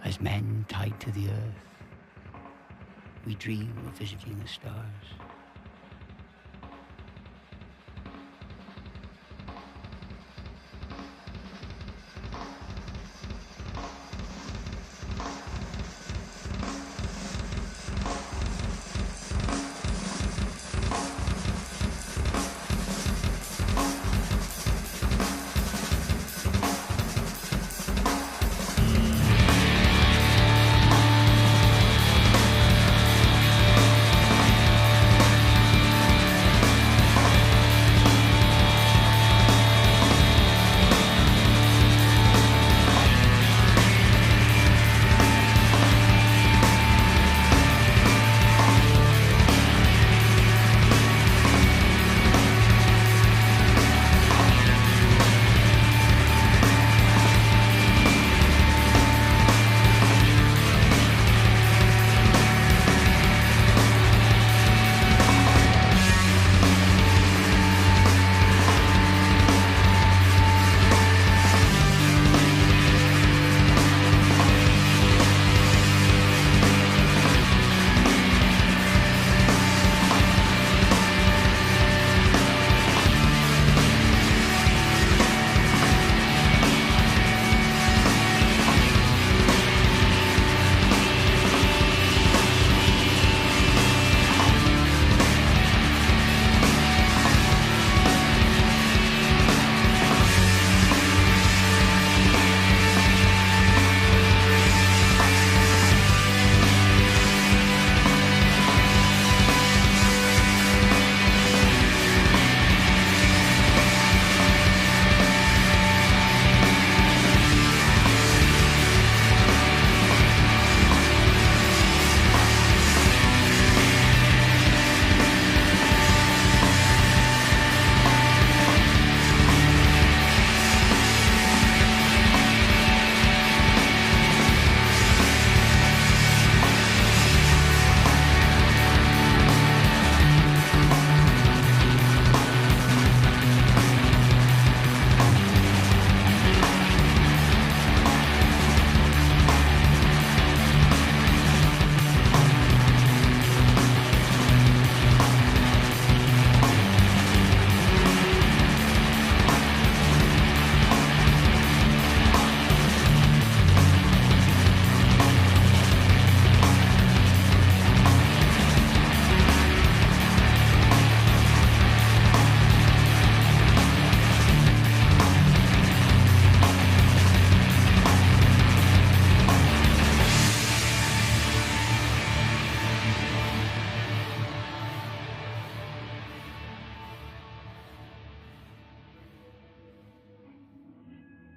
As men tied to the earth, we dream of visiting the stars.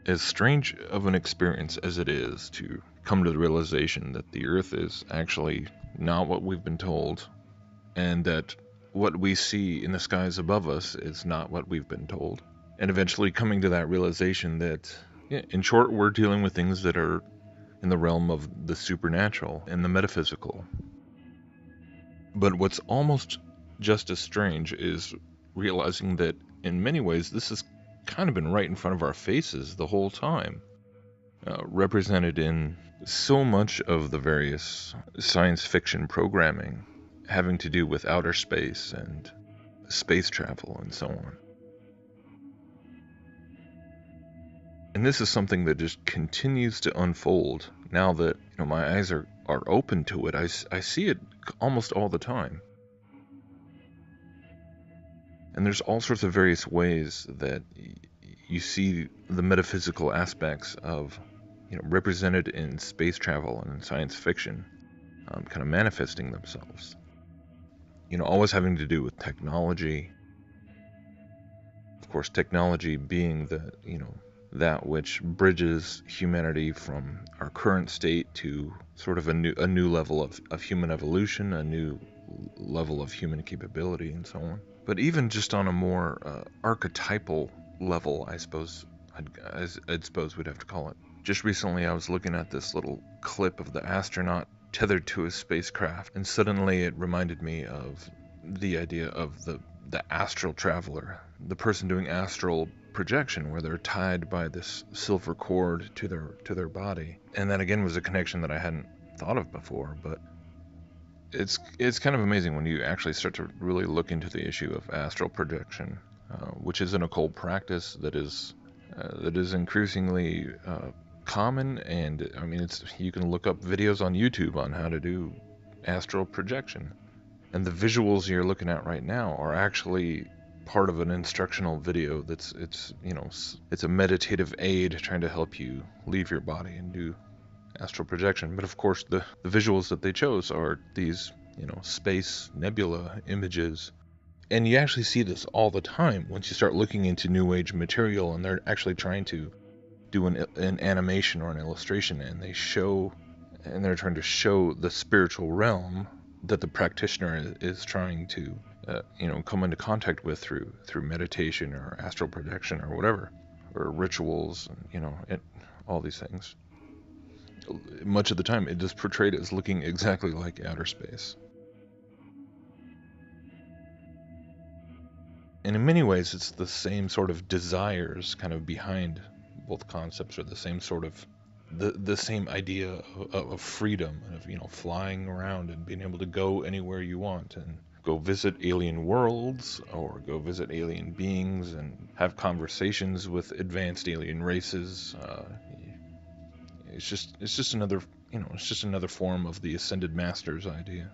As strange of an experience as it is to come to the realization that the Earth is actually not what we've been told, and that what we see in the skies above us is not what we've been told, and eventually coming to that realization that, yeah, in short, we're dealing with things that are in the realm of the supernatural and the metaphysical. But what's almost just as strange is realizing that in many ways this has kind of been right in front of our faces the whole time, represented in so much of the various science fiction programming having to do with outer space and space travel and so on. And this is something that just continues to unfold now that my eyes are open to it. I see it almost all the time. And there's all sorts of various ways that you see the metaphysical aspects of, represented in space travel and in science fiction, kind of manifesting themselves. Always having to do with technology. Of course, technology being that which bridges humanity from our current state to sort of a new level of human evolution, a new level of human capability, and so on. But even just on a more archetypal level, I'd suppose we'd have to call it. Just recently I was looking at this little clip of the astronaut tethered to his spacecraft, and suddenly it reminded me of the idea of the astral traveler, the person doing astral projection where they're tied by this silver cord to their body. And that again was a connection that I hadn't thought of before, but it's kind of amazing when you actually start to really look into the issue of astral projection, which is an occult practice that is increasingly common. And I mean, you can look up videos on YouTube on how to do astral projection, and the visuals you're looking at right now are actually part of an instructional video it's a meditative aid trying to help you leave your body and do astral projection. But of course the visuals that they chose are these space nebula images, and you actually see this all the time once you start looking into new age material, and they're actually trying to do an animation or an illustration, and they're trying to show the spiritual realm that the practitioner is trying to come into contact with through meditation or astral projection or whatever, or rituals, and all these things. Much of the time it is portrayed as looking exactly like outer space. And in many ways it's the same sort of desires kind of behind both concepts, or the same sort of the same idea of freedom, of flying around and being able to go anywhere you want and go visit alien worlds or go visit alien beings and have conversations with advanced alien races. It's just another form of the ascended master's idea.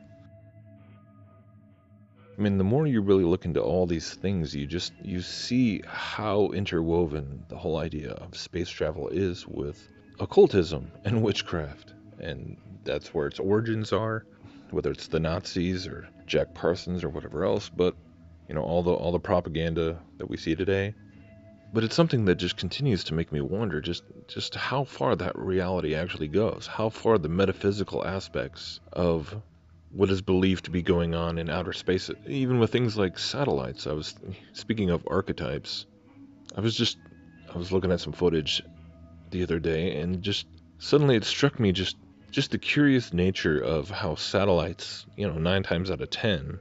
I mean, the more you really look into all these things, you see how interwoven the whole idea of space travel is with occultism and witchcraft, and that's where its origins are, whether it's the Nazis or Jack Parsons or whatever else, but all the propaganda that we see today. But it's something that just continues to make me wonder just how far that reality actually goes, how far the metaphysical aspects of what is believed to be going on in outer space, even with things like satellites. Speaking of archetypes, I was looking at some footage the other day, and just suddenly it struck me just the curious nature of how satellites, 9 times out of 10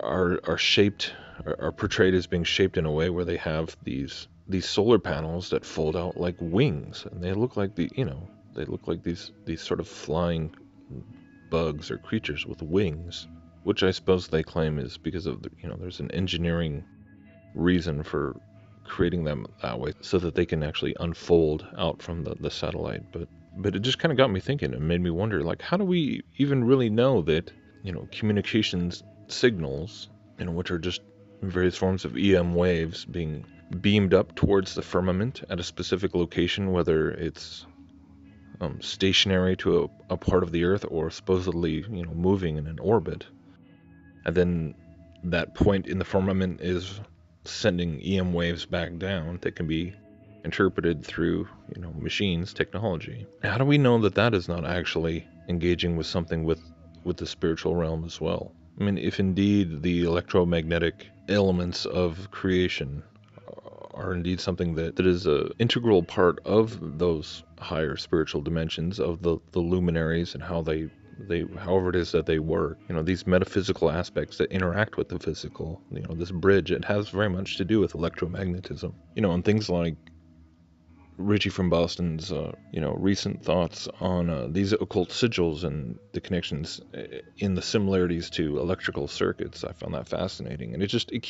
are shaped, are portrayed as being shaped in a way where they have these solar panels that fold out like wings, and they look like these sort of flying bugs or creatures with wings, which I suppose they claim is because of there's an engineering reason for creating them that way so that they can actually unfold out from the satellite. But it just kind of got me thinking and made me wonder, like, how do we even really know that communications signals, which are just various forms of EM waves being beamed up towards the firmament at a specific location, whether it's stationary to a part of the Earth or supposedly moving in an orbit, and then that point in the firmament is sending EM waves back down that can be interpreted through machines, technology. How do we know that is not actually engaging with something with the spiritual realm as well? I mean, if indeed the electromagnetic elements of creation are indeed something that is an integral part of those higher spiritual dimensions of the luminaries, and how they however it is that they work, these metaphysical aspects that interact with the physical, this bridge, it has very much to do with electromagnetism, and things like Richie from Boston's recent thoughts on these occult sigils and the connections in the similarities to electrical circuits. I found that fascinating, and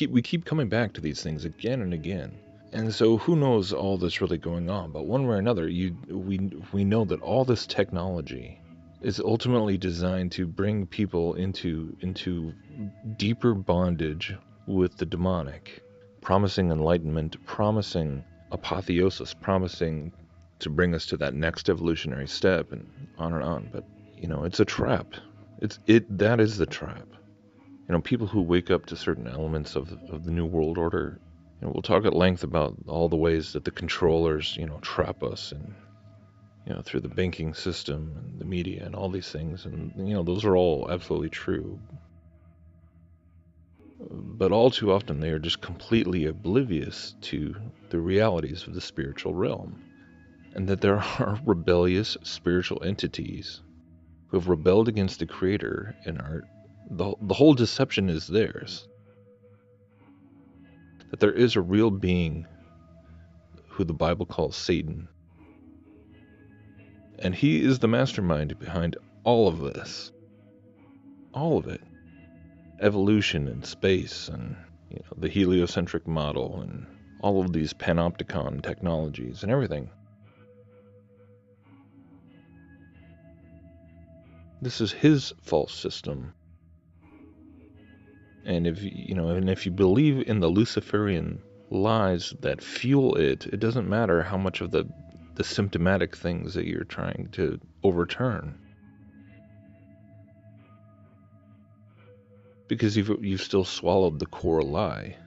we keep coming back to these things again and again. And so who knows all this really going on, but one way or another, we know that all this technology is ultimately designed to bring people into deeper bondage with the demonic, promising enlightenment, promising apotheosis, promising to bring us to that next evolutionary step, and on and on. But it's a trap. That is the trap. People who wake up to certain elements of the New World Order, we'll talk at length about all the ways that the controllers, trap us, and through the banking system and the media and all these things, and those are all absolutely true. But all too often they are just completely oblivious to the realities of the spiritual realm, and that there are rebellious spiritual entities who have rebelled against the Creator, and the whole deception is theirs. That there is a real being who the Bible calls Satan. And he is the mastermind behind all of this. All of it. Evolution and space and the heliocentric model and all of these panopticon technologies and everything. This is his false system. And if you believe in the Luciferian lies that fuel it, it doesn't matter how much of the symptomatic things that you're trying to overturn. Because you've still swallowed the core lie.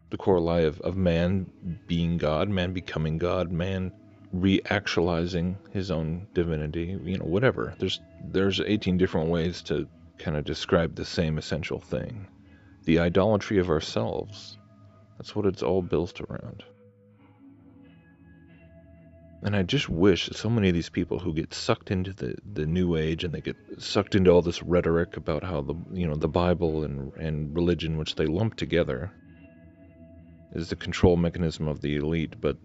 The core lie of man being God, man becoming God, man re-actualizing his own divinity, whatever. There's 18 different ways to kind of describe the same essential thing. The idolatry of ourselves. That's what it's all built around. And I just wish that so many of these people who get sucked into the New Age and they get sucked into all this rhetoric about how the Bible and religion, which they lump together, is the control mechanism of the elite, but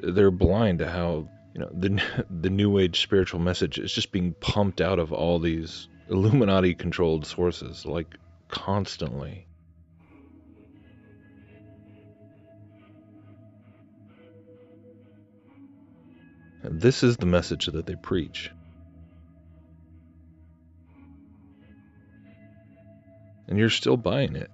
they're blind to how the New Age spiritual message is just being pumped out of all these Illuminati controlled sources, like constantly. And this is the message that they preach. And you're still buying it.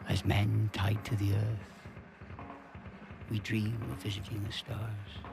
As men tied to the earth, we dream of visiting the stars.